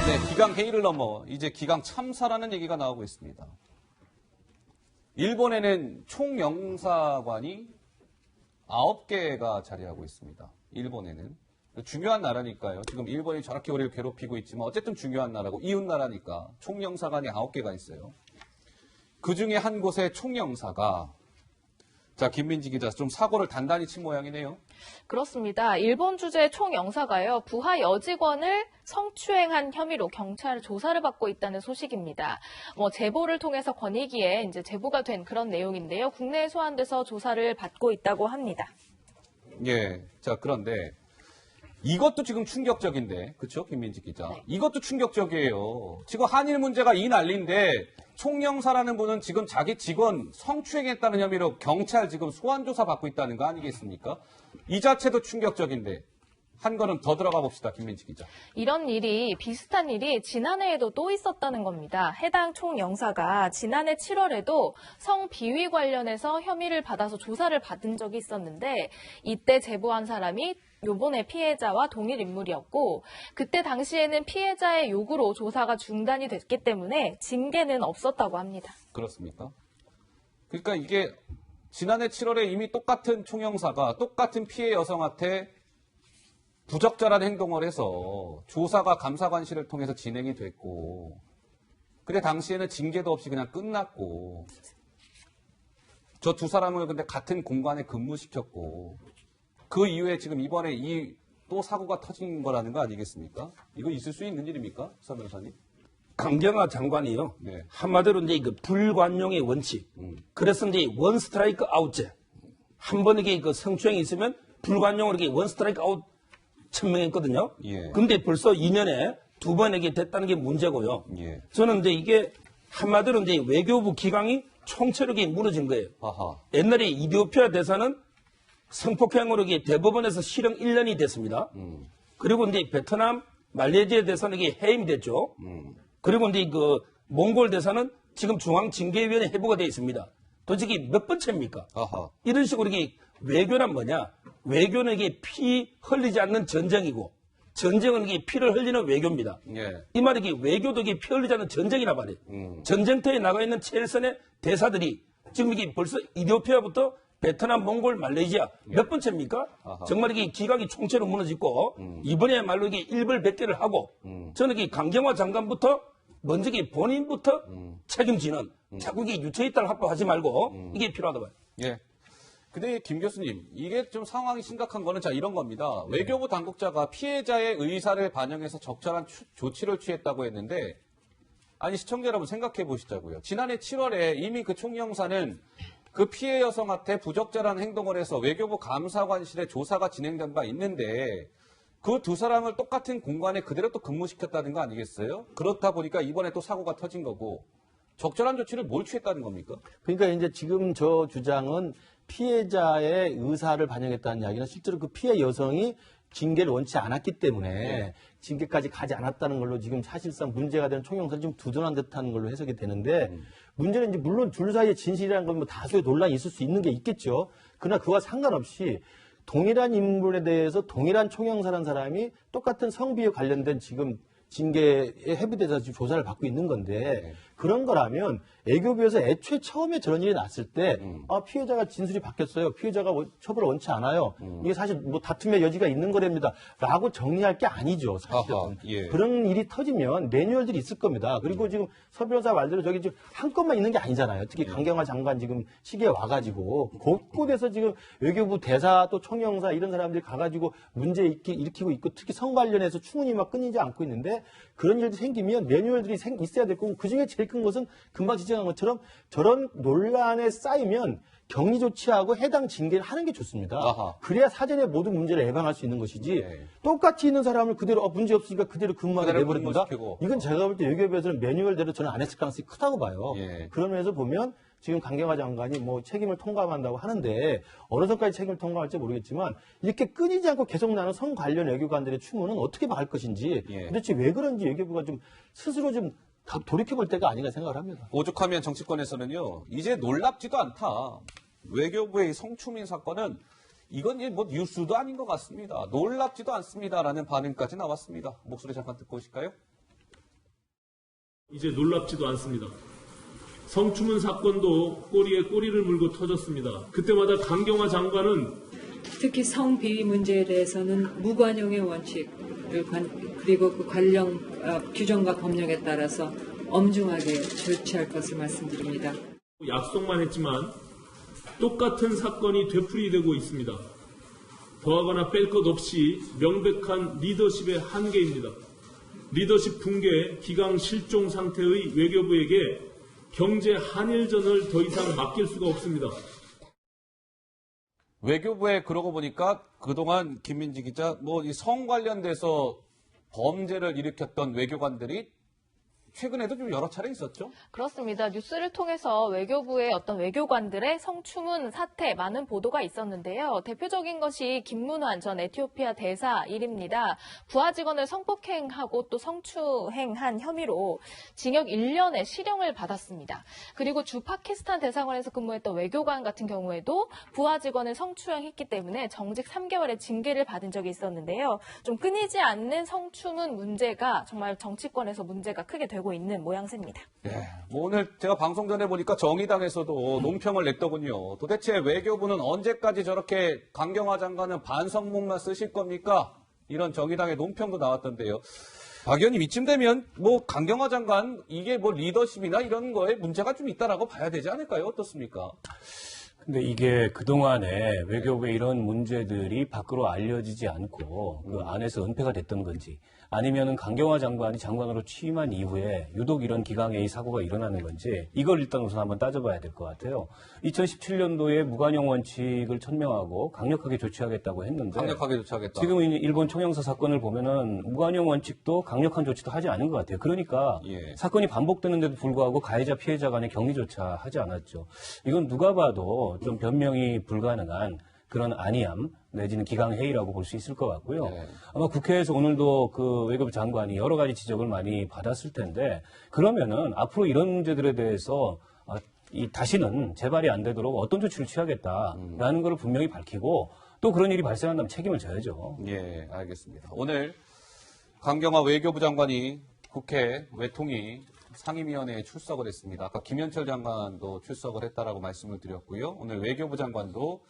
네, 기강 회의를 넘어 이제 기강 참사라는 얘기가 나오고 있습니다. 일본에는 총영사관이 9개가 자리하고 있습니다. 일본에는. 중요한 나라니까요. 지금 일본이 저렇게 우리를 괴롭히고 있지만 어쨌든 중요한 나라고 이웃 나라니까 총영사관이 9개가 있어요. 그중에 한 곳의 총영사가 자, 김민지 기자 좀 사고를 단단히 친 모양이네요. 그렇습니다. 일본 주재 총영사가요, 부하 여직원을 성추행한 혐의로 경찰 조사를 받고 있다는 소식입니다. 제보를 통해서 권익위에 이제 제보가 된 그런 내용인데요. 국내에 소환돼서 조사를 받고 있다고 합니다. 예. 자, 그런데 이것도 지금 충격적인데, 그렇죠, 김민지 기자? 네. 이것도 충격적이에요. 지금 한일 문제가 이 난리인데 총영사라는 분은 지금 자기 직원 성추행했다는 혐의로 경찰 지금 소환 조사 받고 있다는 거 아니겠습니까? 이 자체도 충격적인데 한 걸음 더 들어가 봅시다, 김민지 기자. 이런 일이, 비슷한 일이 지난해에도 또 있었다는 겁니다. 해당 총영사가 지난해 7월에도 성비위 관련해서 혐의를 받아서 조사를 받은 적이 있었는데 이때 제보한 사람이 요번에 피해자와 동일 인물이었고 그때 당시에는 피해자의 요구로 조사가 중단이 됐기 때문에 징계는 없었다고 합니다. 그렇습니까? 그러니까 이게 지난해 7월에 이미 똑같은 총영사가 똑같은 피해 여성한테 부적절한 행동을 해서 조사가 감사관실을 통해서 진행이 됐고 근데 당시에는 징계도 없이 그냥 끝났고 저 두 사람을 근데 같은 공간에 근무시켰고 그 이후에 지금 이번에 이 또 사고가 터진 거라는 거 아니겠습니까? 이거 있을 수 있는 일입니까? 서 변호사님? 강경화 장관이요. 네. 한마디로 이제 그 불관용의 원칙. 그래서 이제 원 스트라이크 아웃제. 한 번에 그 성추행이 있으면 불관용으로 이렇게 원 스트라이크 아웃 천명했거든요. 예. 근데 벌써 2년에 두 번에게 됐다는 게 문제고요. 예. 저는 이제 이게 한마디로 이제 외교부 기강이 총체력이 무너진 거예요. 아하. 옛날에 이디오피아 대사는 성폭행으로 이게 대법원에서 실형 1년이 됐습니다. 그리고 이제 베트남, 말레이시아 대사는 이게 해임이 됐죠. 그리고 이제 그 몽골 대사는 지금 중앙징계위원회 해부가 되어 있습니다. 도대체 이게 몇 번째입니까? 아하. 이런 식으로 이게 외교란 뭐냐? 외교는 이게 피 흘리지 않는 전쟁이고 전쟁은 이게 피를 흘리는 외교입니다. 예. 이 말이 이게 외교도 이게 피 흘리지 않는 전쟁이란 말이에요. 전쟁터에 나가 있는 최일선의 대사들이 지금 이게 벌써 이디오피아부터 베트남, 몽골, 말레이시아 몇 번째입니까? 아하. 정말 이게 기각이 총체로 무너지고 이번에야말로 이게 일벌백계를 하고 저는 이게 강경화 장관부터 먼저 이게 본인부터 책임지는 자꾸 이게 유체이탈 확보하지 말고 이게 필요하다 봐요. 예. 근데 김 교수님, 이게 좀 상황이 심각한 거는 자 이런 겁니다. 외교부 당국자가 피해자의 의사를 반영해서 적절한 조치를 취했다고 했는데 아니 시청자 여러분 생각해 보시자고요. 지난해 7월에 이미 그 총영사는 그 피해 여성한테 부적절한 행동을 해서 외교부 감사관실에 조사가 진행된 바 있는데 그 두 사람을 똑같은 공간에 그대로 또 근무시켰다는 거 아니겠어요? 그렇다 보니까 이번에 또 사고가 터진 거고 적절한 조치를 뭘 취했다는 겁니까? 그러니까 이제 지금 저 주장은 피해자의 의사를 반영했다는 이야기는 실제로 그 피해 여성이 징계를 원치 않았기 때문에 징계까지 가지 않았다는 걸로 지금 사실상 문제가 되는 총영사를 좀 두둔한 듯한 걸로 해석이 되는데 문제는 이제 물론 둘 사이의 진실이라는 건 뭐 다수의 논란이 있을 수 있는 게 있겠죠. 그러나 그와 상관없이 동일한 인물에 대해서 동일한 총영사라는 사람이 똑같은 성비에 관련된 지금 징계에 회부돼서 지금 조사를 받고 있는 건데 그런 거라면 애교부에서 애초에 처음에 저런 일이 났을 때 피해자가 진술이 바뀌었어요. 피해자가 처벌을 원치 않아요. 이게 사실 뭐 다툼의 여지가 있는 거랍니다. 라고 정리할 게 아니죠. 사실은. 아하, 예. 그런 일이 터지면 매뉴얼들이 있을 겁니다. 그리고 지금 서 변호사 말대로 저기 지금 한 건만 있는 게 아니잖아요. 특히 강경화 장관 지금 시기에 와가지고 곳곳에서 지금 외교부 대사 또 총영사 이런 사람들이 가가지고 문제 일으키고 있고 특히 성 관련해서 추문이 막 끊이지 않고 있는데 그런 일들이 생기면 매뉴얼들이 있어야 될 거고 그중에 제일 큰 것은 금방 지적한 것처럼 저런 논란에 쌓이면 격리 조치하고 해당 징계를 하는 게 좋습니다. 아하. 그래야 사전에 모든 문제를 예방할 수 있는 것이지 똑같이 있는 사람을 그대로 문제 없으니까 그대로 근무하게 그대로 내버린다. 근무시키고. 이건 제가 볼 때 외교부에서는 매뉴얼대로 저는 안 했을 가능성이 크다고 봐요. 예. 그런 면에서 보면 지금 강경화 장관이 뭐 책임을 통감한다고 하는데 어느 선까지 책임을 통감할지 모르겠지만 이렇게 끊이지 않고 계속 나는 성 관련 외교관들의 추문은 어떻게 막을 것인지 도대체 왜 그런지 외교부가 좀 스스로 좀 돌이켜볼 때가 아닌가 생각을 합니다. 오죽하면 정치권에서는요, 이제 놀랍지도 않다. 외교부의 성추민 사건은 이건 뭐 뉴스도 아닌 것 같습니다. 놀랍지도 않습니다라는 반응까지 나왔습니다. 목소리 잠깐 듣고 오실까요? 이제 놀랍지도 않습니다. 성추문 사건도 꼬리에 꼬리를 물고 터졌습니다. 그때마다 강경화 장관은 특히 성비위 문제에 대해서는 무관용의 원칙을 그리고 그 관련 규정과 법령에 따라서 엄중하게 조치할 것을 말씀드립니다. 약속만 했지만 똑같은 사건이 되풀이되고 있습니다. 더하거나 뺄 것 없이 명백한 리더십의 한계입니다. 리더십 붕괴, 기강 실종 상태의 외교부에게 경제 한일전을 더 이상 맡길 수가 없습니다. 외교부에 그러고 보니까 그동안 김민지 기자 뭐 이 성 관련돼서 범죄를 일으켰던 외교관들이 최근에도 좀 여러 차례 있었죠? 그렇습니다. 뉴스를 통해서 외교부의 어떤 외교관들의 성추문 사태 많은 보도가 있었는데요. 대표적인 것이 김문환 전 에티오피아 대사 일입니다. 부하 직원을 성폭행하고 또 성추행한 혐의로 징역 1년의 실형을 받았습니다. 그리고 주 파키스탄 대사관에서 근무했던 외교관 같은 경우에도 부하 직원을 성추행했기 때문에 정직 3개월의 징계를 받은 적이 있었는데요. 좀 끊이지 않는 성추문 문제가 정말 정치권에서 문제가 크게 되고 있는 모양새입니다. 네, 뭐 오늘 제가 방송 전에 보니까 정의당에서도 논평을 냈더군요. 도대체 외교부는 언제까지 저렇게 강경화 장관은 반성문만 쓰실 겁니까? 이런 정의당의 논평도 나왔던데요. 박 의원님 이쯤 되면 뭐 강경화 장관 이게 뭐 리더십이나 이런 거에 문제가 좀 있다라고 봐야 되지 않을까요? 어떻습니까? 근데 이게 그동안에 외교부의 이런 문제들이 밖으로 알려지지 않고 그 안에서 은폐가 됐던 건지 아니면은 강경화 장관이 장관으로 취임한 이후에 유독 이런 기강회의 사고가 일어나는 건지 이걸 일단 우선 한번 따져봐야 될 것 같아요. 2017년도에 무관용 원칙을 천명하고 강력하게 조치하겠다고 했는데 강력하게 조치하겠다. 지금 일본 총영사 사건을 보면은 무관용 원칙도 강력한 조치도 하지 않은 것 같아요. 그러니까 예. 사건이 반복되는데도 불구하고 가해자 피해자 간의 격리조차 하지 않았죠. 이건 누가 봐도 좀 변명이 불가능한 그런 안이함 내지는 기강회의라고 볼 수 있을 것 같고요. 네. 아마 국회에서 오늘도 그 외교부 장관이 여러 가지 지적을 많이 받았을 텐데 그러면은 앞으로 이런 문제들에 대해서 다시는 재발이 안 되도록 어떤 조치를 취하겠다라는 걸 분명히 밝히고 또 그런 일이 발생한다면 책임을 져야죠. 예, 알겠습니다. 오늘 강경화 외교부 장관이 국회 외통위 상임위원회에 출석을 했습니다. 아까 김현철 장관도 출석을 했다라고 말씀을 드렸고요. 오늘 외교부 장관도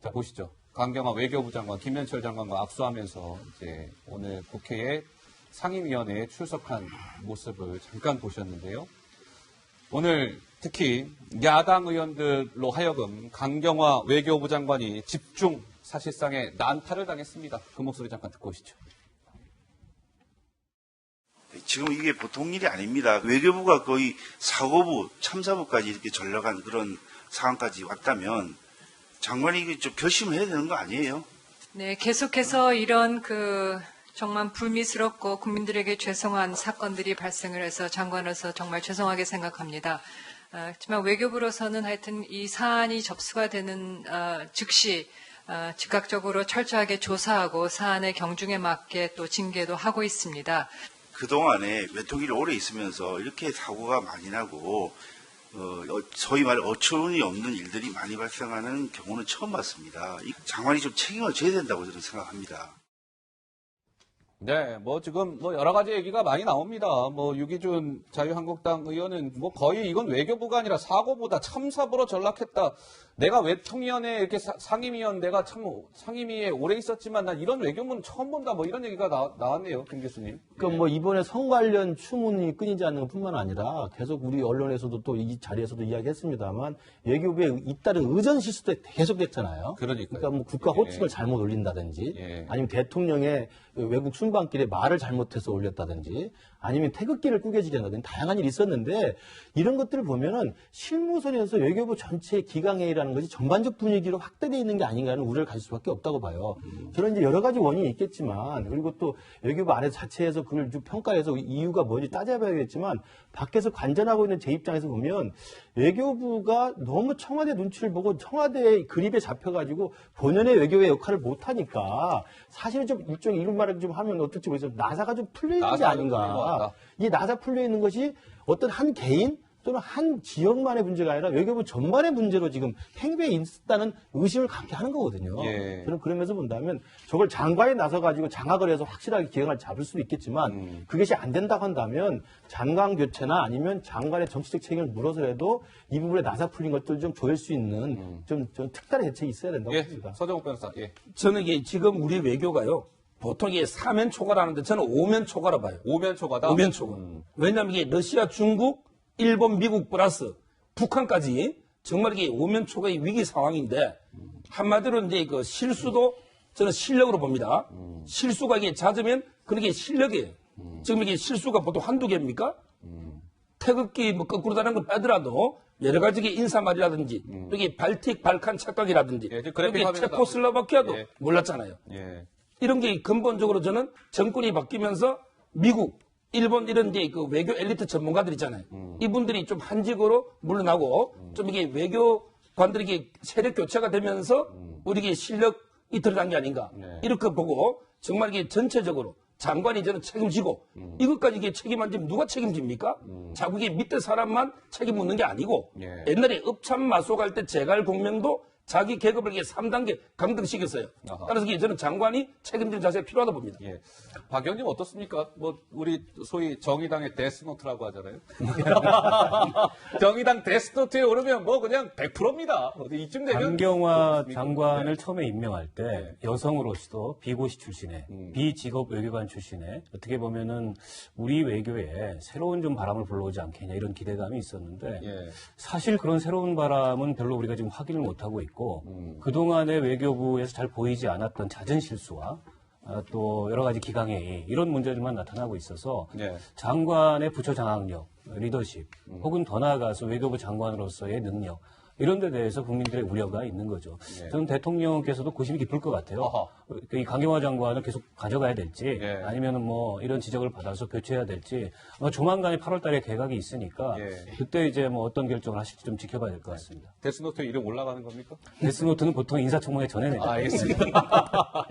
자 보시죠. 강경화 외교부 장관 김현철 장관과 악수하면서 이제 오늘 국회에 상임위원회에 출석한 모습을 잠깐 보셨는데요. 오늘 특히 야당 의원들로 하여금 강경화 외교부 장관이 집중 사실상의 난타를 당했습니다. 그 목소리 잠깐 듣고 오시죠. 지금 이게 보통 일이 아닙니다. 외교부가 거의 사고부, 참사부까지 이렇게 전락한 그런 상황까지 왔다면 장관이 이게 좀 결심을 해야 되는 거 아니에요? 네, 계속해서 이런 정말 불미스럽고 국민들에게 죄송한 사건들이 발생을 해서 장관으로서 정말 죄송하게 생각합니다. 하지만 외교부로서는 하여튼 이 사안이 접수가 되는 즉시 즉각적으로 철저하게 조사하고 사안의 경중에 맞게 또 징계도 하고 있습니다. 그동안에 외통위를 오래 있으면서 이렇게 사고가 많이 나고 소위 말해 어처구니 없는 일들이 많이 발생하는 경우는 처음 봤습니다. 이 장관이 좀 책임을 져야 된다고 저는 생각합니다. 네, 뭐 지금 뭐 여러 가지 얘기가 많이 나옵니다. 뭐 유기준 자유한국당 의원은 뭐 거의 이건 외교부가 아니라 사고보다 참사부로 전락했다. 내가 외통위원회 이렇게 상임위원 내가 참 상임위에 오래 있었지만 난 이런 외교부는 처음 본다. 뭐 이런 얘기가 나왔네요, 김 교수님. 그러니까 뭐 이번에 성 관련 추문이 끊이지 않는 것뿐만 아니라 계속 우리 언론에서도 또 이 자리에서도 이야기했습니다만 외교부에 잇따른 의전 실수도 계속됐잖아요. 그러니까 뭐 국가 호칭을 잘못 올린다든지 아니면 대통령의 외국 순방길에 말을 잘못해서 올렸다든지 아니면 태극기를 꾸겨지게 한다든지 다양한 일이 있었는데 이런 것들을 보면은 실무선에서 외교부 전체의 기강회의라는 것이 전반적 분위기로 확대되어 있는 게 아닌가 하는 우려를 가질 수밖에 없다고 봐요. 저는 이제 여러 가지 원인이 있겠지만 그리고 또 외교부 안에 자체에서 그걸 좀 평가해서 이유가 뭔지 따져봐야겠지만 밖에서 관전하고 있는 제 입장에서 보면 외교부가 너무 청와대 눈치를 보고 청와대의 그립에 잡혀가지고 본연의 외교의 역할을 못하니까 사실은 좀 일종의 이런 말을 좀 하면 어떨지 모르겠어요. 나사가 좀 풀려 있는 게 아닌가. 이 나사 풀려 있는 것이 어떤 한 개인 또는 한 지역만의 문제가 아니라 외교부 전반의 문제로 지금 행배에 있다는 의심을 갖게 하는 거거든요. 예. 저는 그러면서 본다면 저걸 장관이 나서가지고 장악을 해서 확실하게 기획을 잡을 수도 있겠지만 그것이 안 된다고 한다면 장관 교체나 아니면 장관의 정치적 책임을 물어서라도 이 부분에 나사 풀린 것들 좀 조일 수 있는 좀 특단의 대책이 있어야 된다고 예. 봅니다. 서정욱 변호사. 예. 저는 이게 지금 우리 외교가요. 보통 이게 사면 초과라는데 저는 오면 초과라 봐요. 오면 초과다. 오면 초과. 왜냐하면 이게 러시아, 중국, 일본, 미국 플러스 북한까지 정말 이게 오면 초과의 위기 상황인데 한마디로 이제 그 실수도 저는 실력으로 봅니다. 실수가 이게 잦으면 그게 실력이에요. 지금 이게 실수가 보통 한두 개입니까? 태극기 뭐 거꾸로 다는 걸 빼더라도 여러 가지 인사말이라든지 또 이게 발틱, 발칸 착각이라든지 예, 지금 그래픽 화면에 체코슬로바키아도 예. 몰랐잖아요. 예. 이런 게 근본적으로 저는 정권이 바뀌면서 미국, 일본 이런 이제 그 외교 엘리트 전문가들 있잖아요. 이분들이 좀 한직으로 물러나고 좀 이게 외교관들이 이게 세력 교체가 되면서 우리 이게 실력이 드러난 게 아닌가. 이렇게 보고 정말 이게 전체적으로 장관이 저는 책임지고 이것까지 이게 책임 안 지면 누가 책임집니까? 자국의 밑에 사람만 책임 묻는 게 아니고 예. 옛날에 읍참마소갈 때 제갈 공명도 자기 계급을 이게 3단계 강등시켰어요. 아하. 따라서 이게 저는 장관이 책임질 자세가 필요하다 봅니다. 예. 박 의원님 어떻습니까? 뭐 우리 소위 정의당의 데스노트라고 하잖아요. 정의당 데스노트에 오르면 뭐 그냥 100%입니다. 이쯤 되면 강경화 어떻습니까? 장관을 처음에 임명할 때 여성으로서 비고시 출신의 비직업 외교관 출신의 어떻게 보면은 우리 외교에 새로운 좀 바람을 불러오지 않겠냐 이런 기대감이 있었는데 예. 사실 그런 새로운 바람은 별로 우리가 지금 확인을 못하고 있고 그동안의 외교부에서 잘 보이지 않았던 잦은 실수와 또 여러 가지 기강회의 이런 문제들만 나타나고 있어서 예. 장관의 부처 장악력, 리더십 혹은 더 나아가서 외교부 장관으로서의 능력 이런 데 대해서 국민들의 우려가 있는 거죠. 저는 대통령께서도 고심이 깊을 것 같아요. 어허. 이 강경화 장관을 계속 가져가야 될지 예. 아니면은 뭐 이런 지적을 받아서 교체해야 될지 아마 조만간에 8월 달에 개각이 있으니까 예. 그때 이제 뭐 어떤 결정을 하실지 좀 지켜봐야 될 것 같습니다. 데스노트에 이름 올라가는 겁니까? 데스노트는 보통 인사청문회 전에 내죠. 알겠습니다.